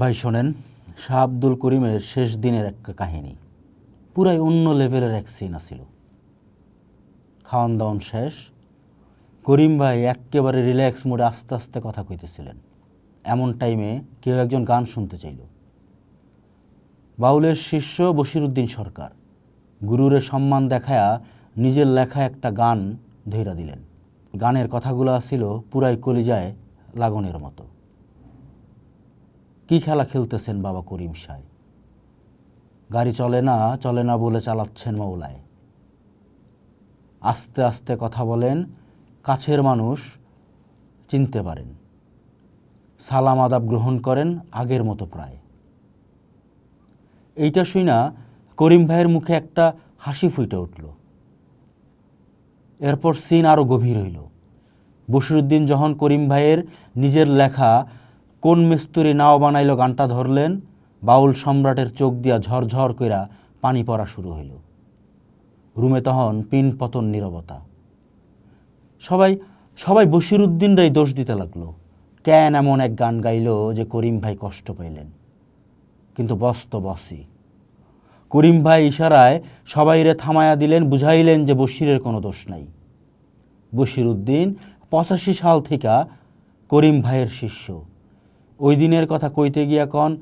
ভাই শোনেন, শাহ আব্দুল করিমের শেষ দিনের একটা কাহিনী। পুরাই অন্য লেভেলের এক সিন আছিল। খাওয়ান দাওয়ান শেষ, করিম ভাই একেবারে রিল্যাক্স মোডে আস্তে আস্তে কথা কইতেছিলেন। এমন টাইমে কেউ একজন গান শুনতে চাইল। বাউলের শিষ্য বশিরউদ্দিন সরকার গুরুরে সম্মান দেখায়া নিজের লেখা একটা গান ধইরা দিলেন। গানের কথাগুলো ছিল পুরাই কলিজায় লাগনের মতো। কি খেলা খেলতেছেন বাবা করিম সাহেব, গাড়ি চলে না বলে চালাচ্ছেন মৌলায়। আস্তে আস্তে কথা বলেন, কাছের মানুষ চিনতে পারেন। সালাম আদাব গ্রহণ করেন আগের মতো প্রায়। এইটা শুইনা করিম ভাইয়ের মুখে একটা হাসি ফুটে উঠল। এরপর সিন আরও গভীর হইল। বশিরউদ্দিন যখন করিম ভাইয়ের নিজের লেখা কোন মিস্তুরি নাও বানাইল গানটা ধরলেন, বাউল সম্রাটের চোখ দিয়া ঝরঝর কইরা পানি পড়া শুরু হইল। রুমে তখন পিন পতন নীরবতা। সবাই বশিরউদ্দিনরাই দোষ দিতে লাগলো। কেন এমন এক গান গাইল যে করিম ভাই কষ্ট পাইলেন। কিন্তু বস তো বসই। করিম ভাই ইশারায় সবাইরে থামায়া দিলেন, বুঝাইলেন যে বশিরের কোনো দোষ নাই। বশিরউদ্দিন 85 সাল থেকে করিম ভাইয়ের শিষ্য। ওই দিনের কথা কইতে গিয়া কন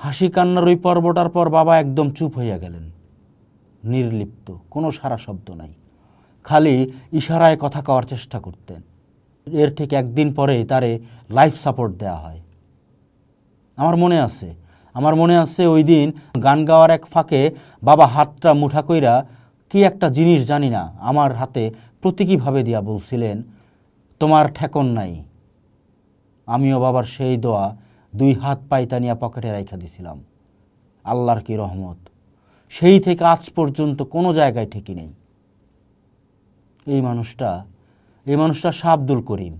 হাসি কান্নার ওই পর্বটার পর বাবা একদম চুপ হইয়া গেলেন, নির্লিপ্ত, কোনো সারা শব্দ নাই, খালি ইশারায় কথা কওয়ার চেষ্টা করতেন। এর ঠিক একদিন পরেই তারে লাইফ সাপোর্ট দেয়া হয়। আমার মনে আছে ওই দিন গান গাওয়ার এক ফাঁকে বাবা হাতটা মুঠা কইরা কি একটা জিনিস জানি না আমার হাতে প্রতীকীভাবে দিয়া বলছিলেন, তোমার ঠেকন নাই। আমিও বাবার সেই দোয়া 2 হাত পাইতানিয়া পকেটে রাইখা দিছিলাম। আল্লাহর কি রহমত, সেই থেকে আজ পর্যন্ত কোনো জায়গায় ঠেকি নেই। এই মানুষটা শাহ আব্দুল করিম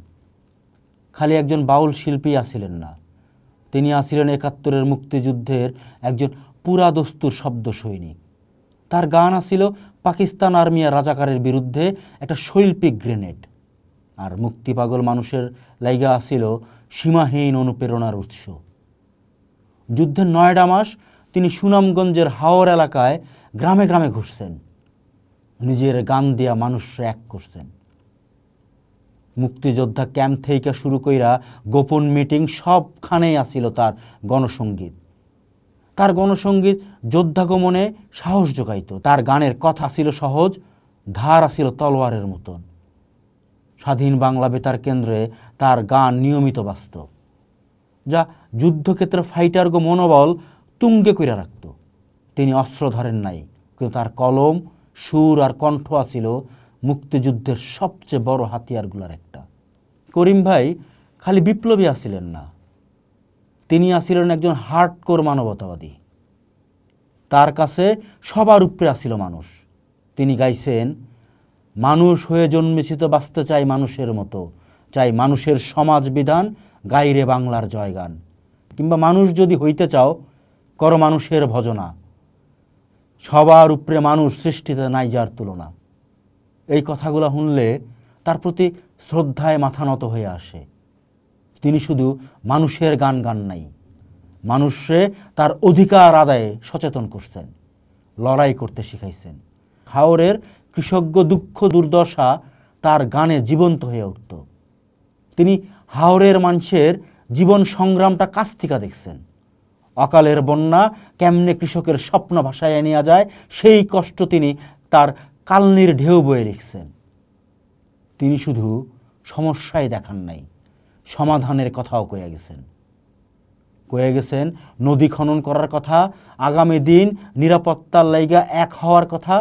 খালি একজন বাউল শিল্পী আছিলেন না, তিনি আছিলেন 71-এর মুক্তিযুদ্ধের একজন পুরা দস্তুর শব্দ সৈনিক। তার গান আছিল পাকিস্তান আর্মি আর রাজাকারের বিরুদ্ধে একটা শৈল্পিক গ্রেনেড। আর মুক্তি পাগল মানুষের লাইগা আছিল সীমাহীন অনুপ্রেরণার উৎস। যুদ্ধের 9টা মাস তিনি সুনামগঞ্জের হাওর এলাকায় গ্রামে গ্রামে ঘুরছেন, নিজের গান দিয়া মানুষরা এক করছেন। মুক্তিযোদ্ধা ক্যাম্প থেকে শুরু কইরা গোপন মিটিং সবখানেই আসিল তার গণসঙ্গীত। তার গণসঙ্গীত যোদ্ধাগমনে সাহস যোগাইত। তার গানের কথা ছিল সহজ, ধার আসিল তলোয়ারের মতন। স্বাধীন বাংলা বেতার কেন্দ্রে তার গান নিয়মিত বাজত, যা যুদ্ধক্ষেত্রে ফাইটারগো মনোবল তুঙ্গে কইরা রাখত। তিনি অস্ত্র ধরেন নাই, কিন্তু তার কলম, সুর আর কণ্ঠ আছিল মুক্তিযুদ্ধের সবচেয়ে বড় হাতিয়ারগুলার একটা। করিম ভাই খালি বিপ্লবী আছিলেন না, তিনি আছিলেন একজন হার্ডকোর মানবতাবাদী। তার কাছে সবার উপরে আছিল মানুষ। তিনি গাইছেন, মানুষ হয়ে জন্মেছি তো বাঁচতে চাই মানুষের মতো, চাই মানুষের সমাজ বিধান, গাইরে বাংলার জয়গান। কিংবা মানুষ যদি হইতে চাও, করো মানুষের ভজনা, সবার উপরে মানুষ, সৃষ্টিতে নাই যার তুলনা। এই কথাগুলো শুনলে তার প্রতি শ্রদ্ধায় মাথা নত হয়ে আসে। তিনি শুধু মানুষের গান নাই, মানুষে তার অধিকার আদায়ে সচেতন করছেন, লড়াই করতে শিখাইছেন। হাওরের কৃষজ্ঞ দুঃখ দুর্দশা তার গানে জীবন্ত হয়ে উঠত। তিনি হাওরের মানুষের জীবন সংগ্রামটা কাছ থেকে দেখছেন। অকালের বন্যা কেমনে কৃষকের স্বপ্ন ভাসায় নেওয়া যায়, সেই কষ্ট তিনি তার কালনির ঢেউ বয়ে লিখছেন। তিনি শুধু সমস্যাই দেখান নাই, সমাধানের কথাও কয়ে গেছেন নদী খনন করার কথা, আগামী দিন নিরাপত্তার লাইগা এক হওয়ার কথা,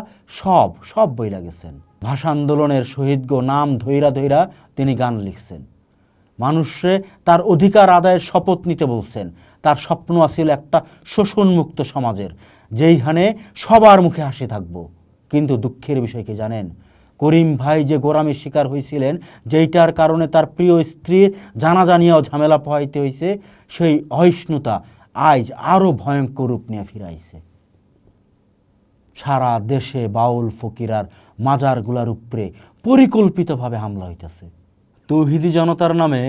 সব বইলা গেছেন। ভাষা আন্দোলনের শহীদগো নাম ধইরা তিনি গান লিখছেন। মানুষে তার অধিকার আদায়ের শপথ নিতে বলছেন। তার স্বপ্ন আছিল একটা শোষণমুক্ত সমাজের, যেইখানে সবার মুখে হাসি থাকবো। কিন্তু দুঃখের বিষয় কি জানেন, করিম ভাই যে গোরামির শিকার হয়েছিলেন, যেইটার কারণে তার প্রিয় স্ত্রীর জানাজা নিয়েও ঝামেলা পোহাইতে হয়েছে, সেই অহিষ্ণুতা আজ আরও ভয়ঙ্কর রূপ নিয়ে ফিরাইছে। সারা দেশে বাউল ফকিরার মাজারগুলার উপরে পরিকল্পিতভাবে হামলা হইতেছে। তৌহিদি জনতার নামে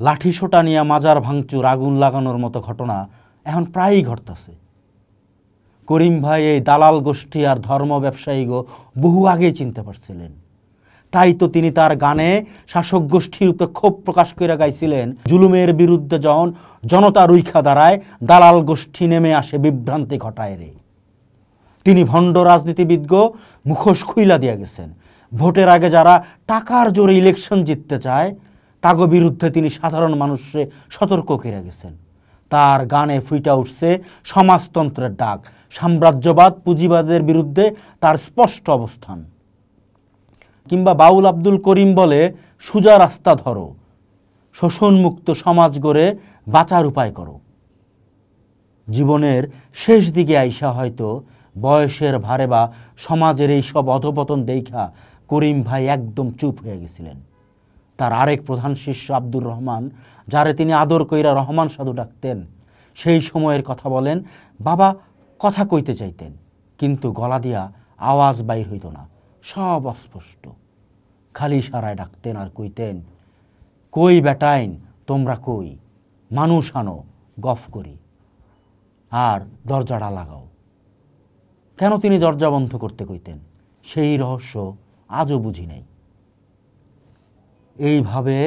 লাঠিসোঁটা নিয়ে মাজার ভাঙচুর, আগুন লাগানোর মতো ঘটনা এখন প্রায়ই ঘটতেছে। করিম ভাই এই দালাল গোষ্ঠী আর ধর্ম ব্যবসায়ীগো বহু আগেই চিনতে পারছিলেন। তাই তো তিনি তার গানে শাসক গোষ্ঠীর উপরে ক্ষোভ প্রকাশ করে গাইছিলেন, জুলুমের বিরুদ্ধে যখন জনতা রুইখা দাঁড়ায়, দালাল গোষ্ঠী নেমে আসে বিভ্রান্তি ঘটায় রে। তিনি ভণ্ড রাজনীতিবিদগো মুখোশ খুইলা দিয়া গেছেন। ভোটের আগে যারা টাকার জোরে ইলেকশন জিততে চায় তাগো বিরুদ্ধে তিনি সাধারণ মানুষকে সতর্ক করে গেছেন। তার গানে ফুইটা উঠছে সমাজতন্ত্রের ডাক, সাম্রাজ্যবাদ পুঁজিবাদের বিরুদ্ধে তার স্পষ্ট অবস্থান। কিংবা বাউল আব্দুল করিম বলে, সোজা রাস্তা ধরো, শোষণমুক্ত সমাজ গড়ে বাঁচার উপায় করো। জীবনের শেষ দিকে আইসা হয়তো বয়সের ভারে বা সমাজের এই সব অধপতন দেখা করিম ভাই একদম চুপ হয়ে গেছিলেন। তার আরেক প্রধান শিষ্য আব্দুর রহমান, যারে তিনি আদর কইরা রহমান সাধু ডাকতেন, সেই সময়ের কথা বলেন, বাবা কথা কইতে চাইতেন কিন্তু গলা দিয়া আওয়াজ বাইর হইত না, সব অস্পষ্ট। খালি সারায় ডাকতেন আর কইতেন, কই বেটাইন তোমরা কই, মানুষ আনো গফ করি, আর দরজাটা লাগাও। কেন তিনি দরজা বন্ধ করতে কইতেন সেই রহস্য আজও বুঝি নাই। এইভাবে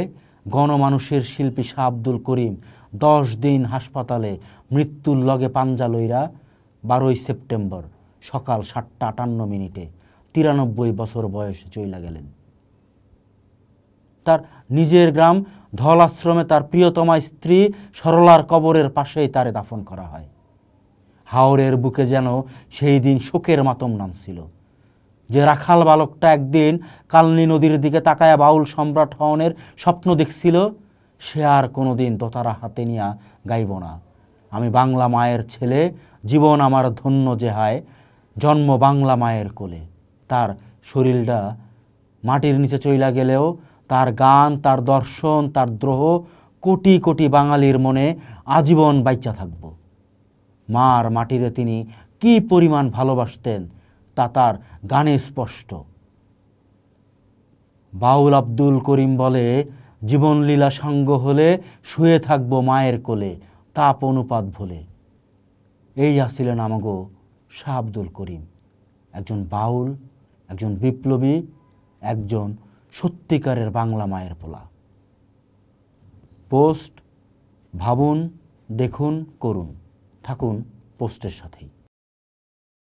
গণমানুষের শিল্পী শাহ আব্দুল করিম 10 দিন হাসপাতালে মৃত্যুর লগে পাঞ্জা লইরা 12 সেপ্টেম্বর সকাল 7:58 93 বছর বয়সে চইলা গেলেন। তার নিজের গ্রাম ধল আশ্রমে তার প্রিয়তমা স্ত্রী সরলার কবরের পাশেই তারে দাফন করা হয়। হাওরের বুকে যেন সেই দিন শোকের মাতম নামছিল। যে রাখাল বালকটা একদিন কালনী নদীর দিকে তাকায়া বাউল সম্রাট হওয়ার স্বপ্ন দেখছিল, সে আর কোনোদিন দোতারা হাতে নিয়া গাইব না, আমি বাংলা মায়ের ছেলে, জীবন আমার ধন্য যে হায়, জন্ম বাংলা মায়ের কোলে। তার শরীরটা মাটির নিচে চইলা গেলেও তার গান, তার দর্শন, তার দ্রোহ কোটি কোটি বাঙালির মনে আজীবন বাইচা থাকব। মার মাটিরে তিনি কি পরিমাণ ভালোবাসতেন তা তার গানে স্পষ্ট। বাউল আব্দুল করিম বলে, জীবনলীলা সাঙ্গ হলে শুয়ে থাকবো মায়ের কোলে, তাপ অনুপাত ভুলে। এই আসিলেন আমাগো শাহ আব্দুল করিম, একজন বাউল, একজন বিপ্লবী, একজন সত্যিকারের বাংলা মায়ের পোলা। পোস্ট ভাবুন, দেখুন, করুন, থাকুন পোস্টের সাথেই।